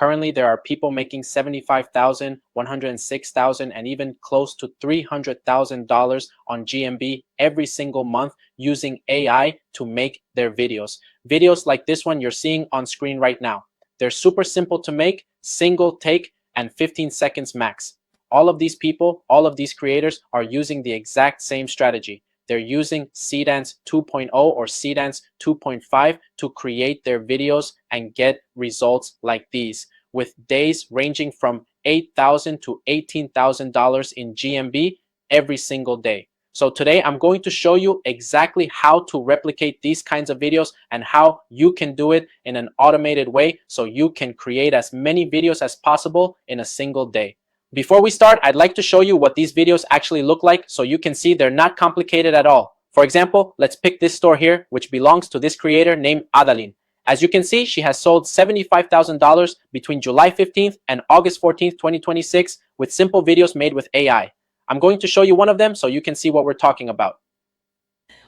Currently, there are people making $75,000, $106,000, and even close to $300,000 on GMB every single month using AI to make their videos. Videos like this one you're seeing on screen right now. They're super simple to make, single take, and 15 seconds max. All of these people, all of these creators are using the exact same strategy. They're using Seedance 2.0 or Seedance 2.5 to create their videos and get results like these, with days ranging from $8,000 to $18,000 in GMB every single day. So today I'm going to show you exactly how to replicate these kinds of videos and how you can do it in an automated way so you can create as many videos as possible in a single day. Before we start, I'd like to show you what these videos actually look like so you can see they're not complicated at all. For example, let's pick this store here, which belongs to this creator named Adalyn. As you can see, she has sold $75,000 between July 15th and August 14th, 2026 with simple videos made with AI. I'm going to show you one of them so you can see what we're talking about.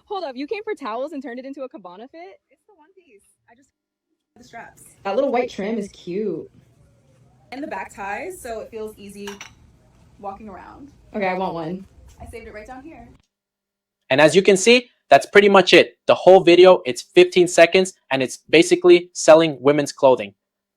Hold up, you came for towels and turned it into a cabana fit? It's the one piece. I just the straps. That little white trim is cute. And the back ties, so it feels easy walking around. Okay, I want one. I saved it right down here. And as you can see, that's pretty much it. The whole video, it's 15 seconds and it's basically selling women's clothing.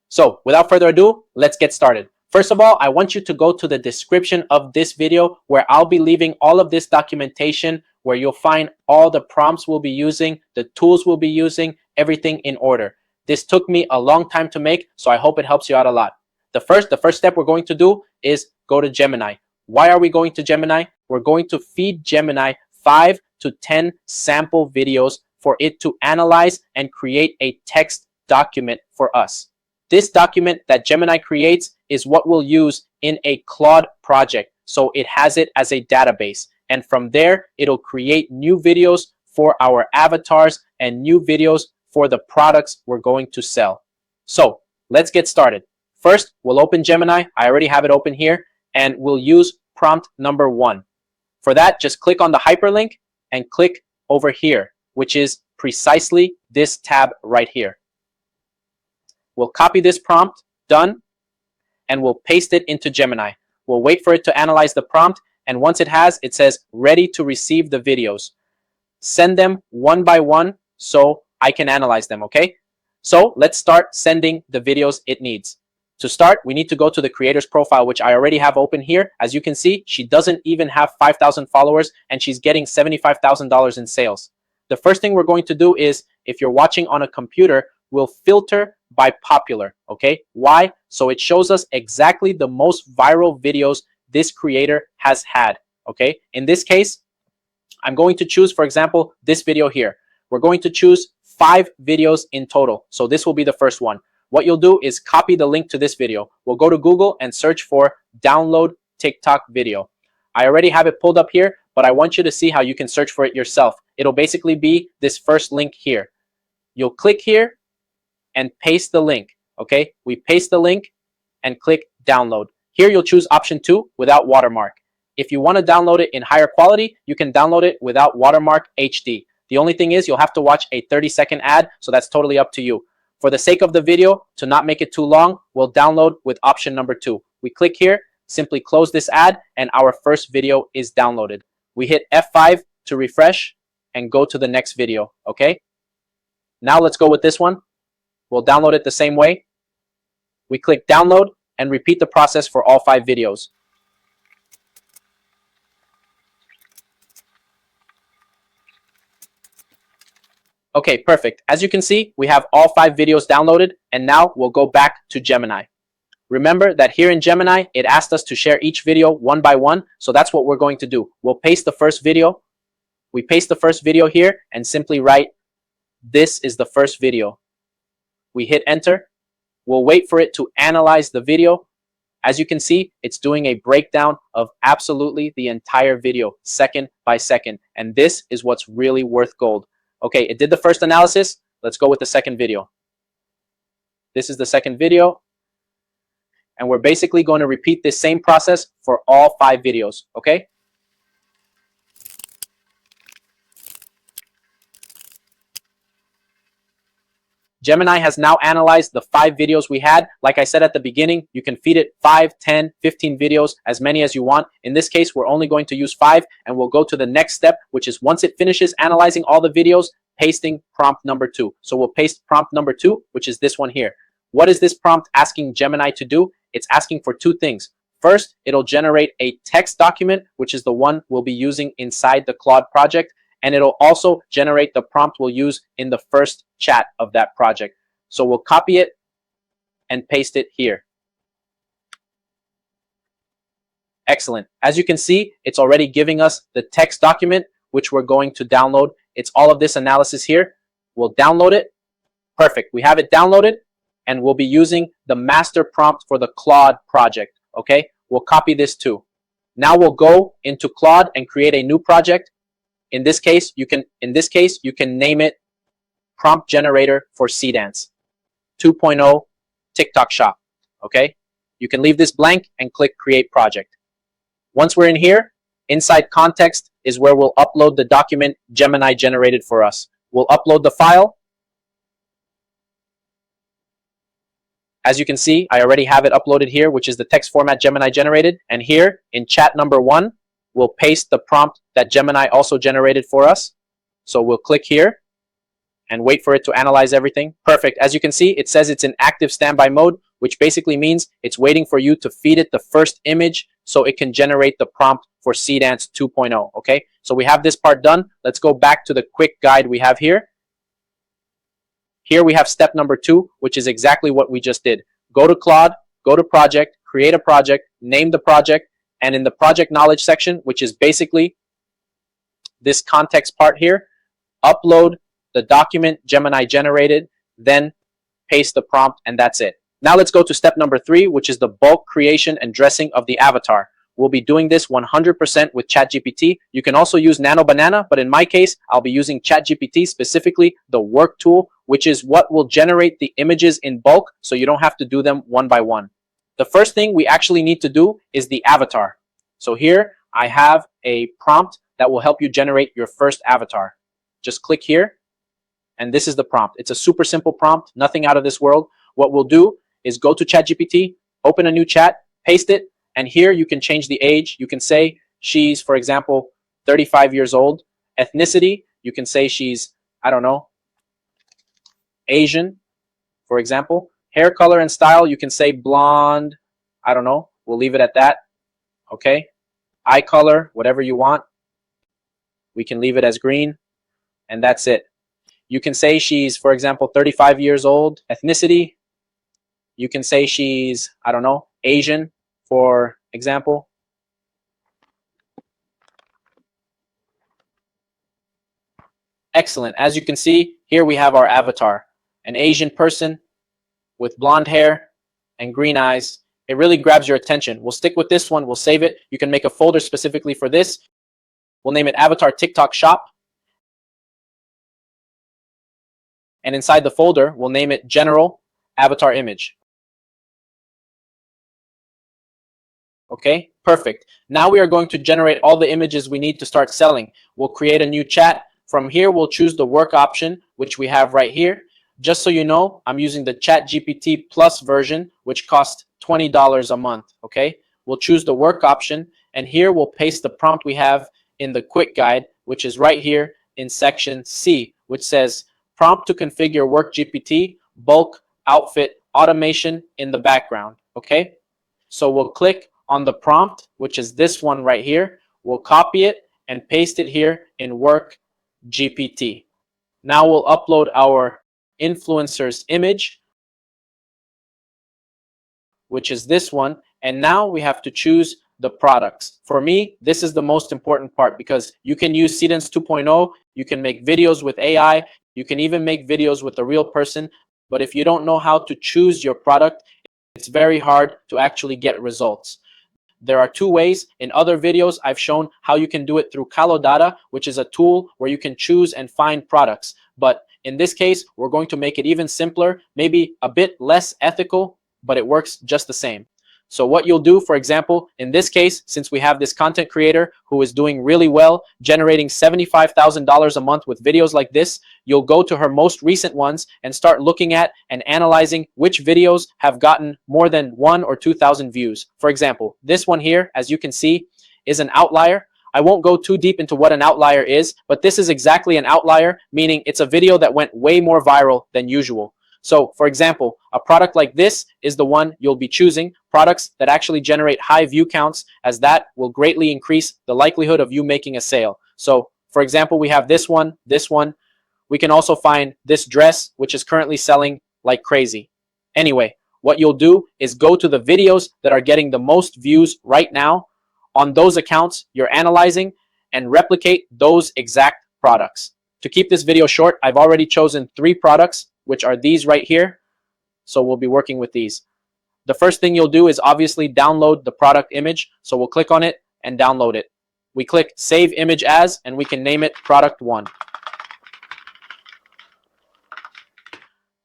So without further ado, let's get started. First of all, I want you to go to the description of this video where I'll be leaving all of this documentation where you'll find all the prompts we'll be using, the tools we'll be using, everything in order. This took me a long time to make, so I hope it helps you out a lot. The first step we're going to do is go to Gemini. Why are we going to Gemini? We're going to feed Gemini 5 to 10 sample videos for it to analyze and create a text document for us. This document that Gemini creates is what we'll use in a Claude project. So it has it as a database. And from there, it'll create new videos for our avatars and new videos for the products we're going to sell. So let's get started. First, we'll open Gemini. I already have it open here. And we'll use prompt number 1. For that, just click on the hyperlink and click over here, which is precisely this tab right here. We'll copy this prompt, done, and we'll paste it into Gemini. We'll wait for it to analyze the prompt, and once it has, it says ready to receive the videos. Send them one by one so I can analyze them, okay? So let's start sending the videos it needs. To start, we need to go to the creator's profile, which I already have open here. As you can see, she doesn't even have 5,000 followers, and she's getting $75,000 in sales. The first thing we're going to do is, if you're watching on a computer, we'll filter by popular, okay? Why? So it shows us exactly the most viral videos this creator has had, okay? In this case, I'm going to choose, for example, this video here. We're going to choose 5 videos in total. So this will be the first one. What you'll do is copy the link to this video. We'll go to Google and search for download TikTok video. I already have it pulled up here, but I want you to see how you can search for it yourself. It'll basically be this first link here. You'll click here and paste the link, okay? We paste the link and click download. Here you'll choose option 2 without watermark. If you want to download it in higher quality, you can download it without watermark HD. The only thing is you'll have to watch a 30-second ad, so that's totally up to you. For the sake of the video, to not make it too long, we'll download with option number 2. We click here, simply close this ad, and our first video is downloaded. We hit F5 to refresh and go to the next video, okay? Now let's go with this one. We'll download it the same way. We click download and repeat the process for all 5 videos. Okay, perfect. As you can see, we have all 5 videos downloaded, and now we'll go back to Gemini. Remember that here in Gemini, it asked us to share each video one by one, so that's what we're going to do. We'll paste the first video. We paste the first video here and simply write, this is the first video. We hit enter. We'll wait for it to analyze the video. As you can see, it's doing a breakdown of absolutely the entire video, second by second, and this is what's really worth gold. Okay, it did the first analysis. Let's go with the second video. This is the second video. And we're basically going to repeat this same process for all 5 videos, okay? Gemini has now analyzed the 5 videos we had. Like I said at the beginning, you can feed it 5, 10, 15 videos, as many as you want. In this case, we're only going to use 5, and we'll go to the next step, which is once it finishes analyzing all the videos, pasting prompt number 2. So we'll paste prompt number 2, which is this one here. What is this prompt asking Gemini to do? It's asking for 2 things. First, it'll generate a text document, which is the one we'll be using inside the Claude project. And it'll also generate the prompt we'll use in the first chat of that project. So we'll copy it and paste it here. Excellent. As you can see, it's already giving us the text document, which we're going to download. It's all of this analysis here. We'll download it. Perfect. We have it downloaded, and we'll be using the master prompt for the Claude project. Okay, we'll copy this too. Now we'll go into Claude and create a new project. In this case, you can name it Prompt Generator for Seedance 2.0 TikTok Shop. Okay, you can leave this blank and click Create Project. Once we're in here, inside Context is where we'll upload the document Gemini generated for us. We'll upload the file. As you can see, I already have it uploaded here, which is the text format Gemini generated. And here in chat number 1, we'll paste the prompt that Gemini also generated for us. So we'll click here and wait for it to analyze everything. Perfect. As you can see, it says it's in active standby mode, which basically means it's waiting for you to feed it the first image so it can generate the prompt for Seedance 2.0. Okay, so we have this part done. Let's go back to the quick guide we have here. Here we have step number 2, which is exactly what we just did. Go to Claude, go to Project, create a project, name the project, and in the project knowledge section, which is basically this context part here, upload the document Gemini generated, then paste the prompt, and that's it. Now let's go to step number 3, which is the bulk creation and dressing of the avatar. We'll be doing this 100% with ChatGPT. You can also use Nano Banana, but in my case, I'll be using ChatGPT, specifically the work tool, which is what will generate the images in bulk so you don't have to do them one by one. The first thing we actually need to do is the avatar. So here I have a prompt that will help you generate your first avatar. Just click here, and this is the prompt. It's a super simple prompt, nothing out of this world. What we'll do is go to ChatGPT, open a new chat, paste it, and here you can change the age. You can say she's, for example, 35 years old. Ethnicity, you can say she's, I don't know, Asian, for example. Hair color and style, you can say blonde, I don't know, we'll leave it at that. Okay, eye color, whatever you want. We can leave it as green, and that's it. You can say she's, for example, 35 years old. Ethnicity, you can say she's, I don't know, Asian, for example. Excellent. As you can see, here we have our avatar, an Asian person with blonde hair and green eyes. It really grabs your attention. We'll stick with this one. We'll save it. You can make a folder specifically for this. We'll name it Avatar TikTok Shop. And inside the folder, we'll name it General Avatar Image. Okay, perfect. Now we are going to generate all the images we need to start selling. We'll create a new chat. From here, we'll choose the work option, which we have right here. Just so you know, I'm using the ChatGPT Plus version, which costs $20 a month, okay? We'll choose the work option, and here we'll paste the prompt we have in the quick guide, which is right here in section C, which says prompt to configure Work GPT, bulk, outfit, automation in the background, okay? So we'll click on the prompt, which is this one right here. We'll copy it and paste it here in Work GPT. Now we'll upload our influencer's image, which is this one, and now we have to choose the products. For me, this is the most important part because you can use Seedance 2.0, you can make videos with AI, you can even make videos with a real person, but if you don't know how to choose your product, it's very hard to actually get results. There are 2 ways. In other videos, I've shown how you can do it through Data, which is a tool where you can choose and find products. But in this case, we're going to make it even simpler, maybe a bit less ethical, but it works just the same. So what you'll do, for example, in this case, since we have this content creator who is doing really well, generating $75,000 a month with videos like this, you'll go to her most recent ones and start looking at and analyzing which videos have gotten more than 1,000 or 2,000 views. For example, this one here, as you can see, is an outlier. I won't go too deep into what an outlier is, but this is exactly an outlier, meaning it's a video that went way more viral than usual. So, for example, a product like this is the one you'll be choosing, products that actually generate high view counts, as that will greatly increase the likelihood of you making a sale. So, for example, we have this one, this one. We can also find this dress, which is currently selling like crazy. Anyway, what you'll do is go to the videos that are getting the most views right now. On those accounts you're analyzing, and replicate those exact products. To keep this video short, I've already chosen 3 products, which are these right here. So we'll be working with these. The first thing you'll do is obviously download the product image. So we'll click on it and download it. We click Save Image As, and we can name it Product 1.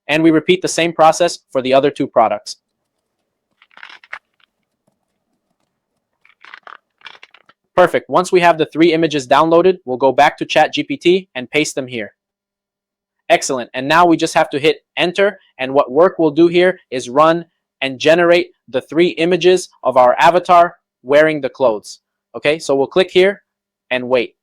And we repeat the same process for the other 2 products. Perfect. Once we have the 3 images downloaded, we'll go back to ChatGPT and paste them here. Excellent. And now we just have to hit enter. And what Work will do here is run and generate the 3 images of our avatar wearing the clothes. Okay, so we'll click here and wait.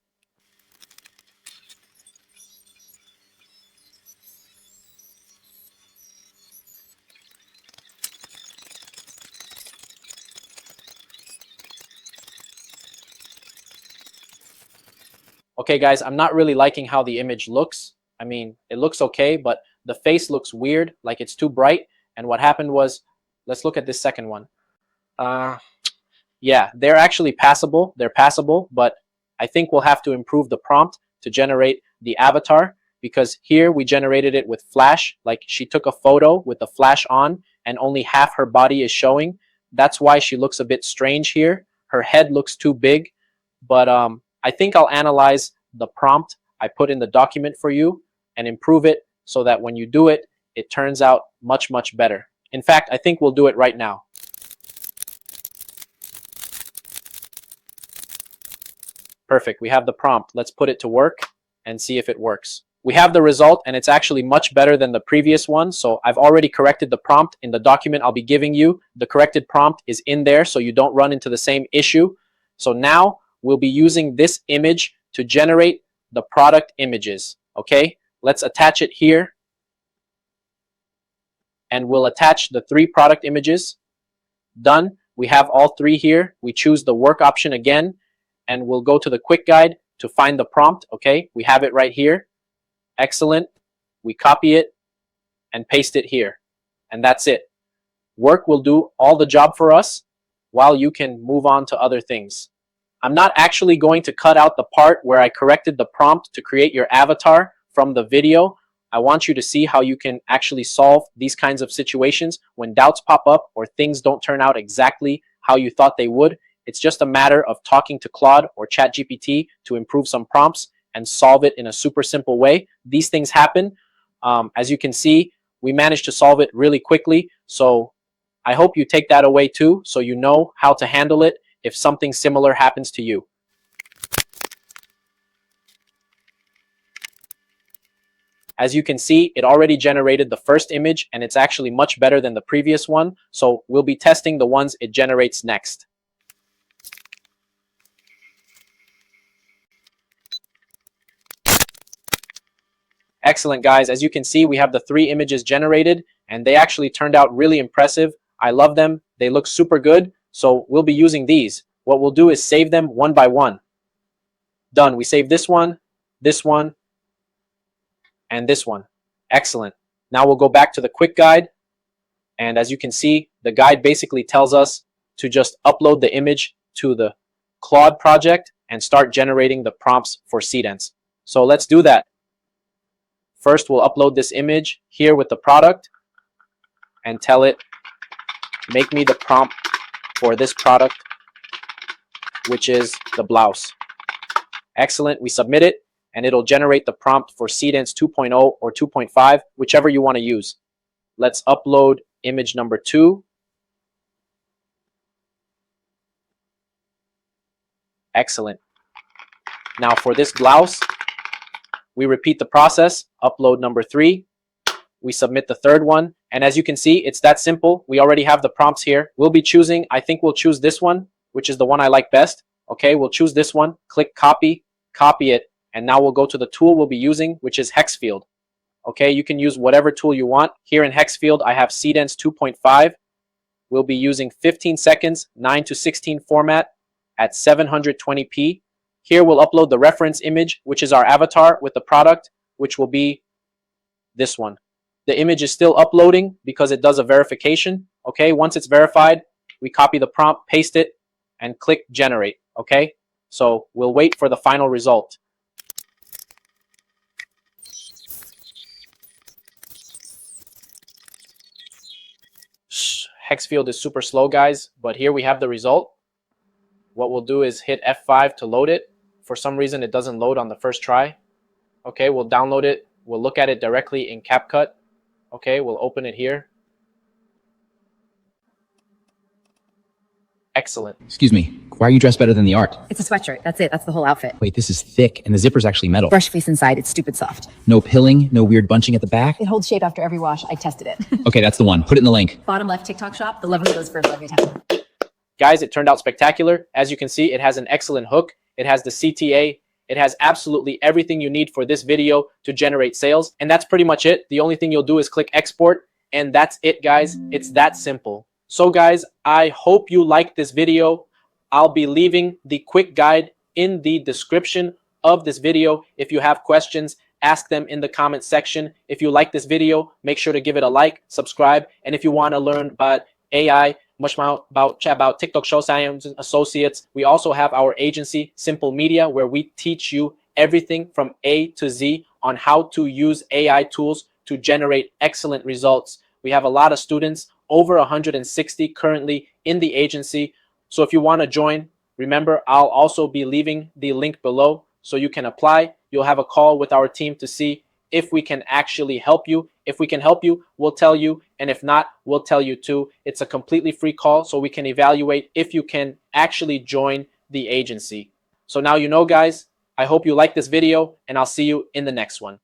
Okay, guys, I'm not really liking how the image looks. I mean, it looks okay, but the face looks weird, like it's too bright. And what happened was, let's look at this second one. Yeah, they're actually passable. They're passable, but I think we'll have to improve the prompt to generate the avatar, because here we generated it with flash, like she took a photo with the flash on and only half her body is showing. That's why she looks a bit strange here. Her head looks too big, but I think I'll analyze the prompt I put in the document for you and improve it so that when you do it, it turns out much, much better. In fact, I think we'll do it right now. Perfect. We have the prompt. Let's put it to work and see if it works. We have the result, and it's actually much better than the previous one. So I've already corrected the prompt in the document I'll be giving you. The corrected prompt is in there so you don't run into the same issue. So now we'll be using this image to generate the product images. Okay, let's attach it here. And we'll attach the 3 product images. Done. We have all 3 here. We choose the work option again, and we'll go to the quick guide to find the prompt. Okay, we have it right here. Excellent. We copy it and paste it here. And that's it. Work will do all the job for us while you can move on to other things. I'm not actually going to cut out the part where I corrected the prompt to create your avatar from the video. I want you to see how you can actually solve these kinds of situations when doubts pop up or things don't turn out exactly how you thought they would. It's just a matter of talking to Claude or ChatGPT to improve some prompts and solve it in a super simple way. These things happen. As you can see, we managed to solve it really quickly. So I hope you take that away too, so you know how to handle it if something similar happens to you. As you can see, it already generated the first image, and it's actually much better than the previous one. So we'll be testing the ones it generates next. Excellent, guys. As you can see, we have the 3 images generated, and they actually turned out really impressive. I love them. They look super good. So we'll be using these. What we'll do is save them one by one. Done. We save this one, and this one. Excellent. Now we'll go back to the quick guide. And as you can see, the guide basically tells us to just upload the image to the Claude project and start generating the prompts for Seedance. So let's do that. First, we'll upload this image here with the product and tell it, make me the prompt for this product, which is the blouse. Excellent. We submit it, and it'll generate the prompt for Seedance 2.0 or 2.5, whichever you want to use. Let's upload image number 2. Excellent. Now for this blouse, we repeat the process, upload number 3, we submit the third one, and as you can see, it's that simple. We already have the prompts here. We'll be choosing, I think we'll choose this one, which is the one I like best. Okay, we'll choose this one, click copy, copy it, and now we'll go to the tool we'll be using, which is Higgsfield. Okay, you can use whatever tool you want. Here in Higgsfield, I have Seedance 2.5. We'll be using 15 seconds, 9:16 format at 720p. Here we'll upload the reference image, which is our avatar with the product, which will be this one. The image is still uploading because it does a verification. Okay, once it's verified, we copy the prompt, paste it, and click generate. Okay, so we'll wait for the final result. Higgsfield is super slow, guys, but here we have the result. What we'll do is hit F5 to load it. For some reason, it doesn't load on the first try. Okay, we'll download it. We'll look at it directly in CapCut. Okay, we'll open it here. Excellent. Excuse me, why are you dressed better than the art? It's a sweatshirt. That's it. That's the whole outfit. Wait, this is thick, and the zipper's actually metal. Brush face inside. It's stupid soft. No pilling, no weird bunching at the back? It holds shape after every wash. I tested it. Okay, that's the one. Put it in the link. Bottom left TikTok shop. The lover who goes first every time. Guys, it turned out spectacular. As you can see, it has an excellent hook. It has the CTA. It has absolutely everything you need for this video to generate sales. And that's pretty much it. The only thing you'll do is click export. And that's it, guys. It's that simple. So guys, I hope you liked this video. I'll be leaving the quick guide in the description of this video. If you have questions, ask them in the comment section. If you like this video, make sure to give it a like, subscribe. And if you want to learn about AI, much more about TikTok Show Science Associates, we also have our agency, Simple Media, where we teach you everything from A to Z on how to use AI tools to generate excellent results. We have a lot of students, over 160 currently in the agency. So if you want to join, remember, I'll also be leaving the link below so you can apply. You'll have a call with our team to see if we can actually help you. If we can help you, we'll tell you. And if not, we'll tell you too. It's a completely free call so we can evaluate if you can actually join the agency. So now you know, guys. I hope you like this video, and I'll see you in the next one.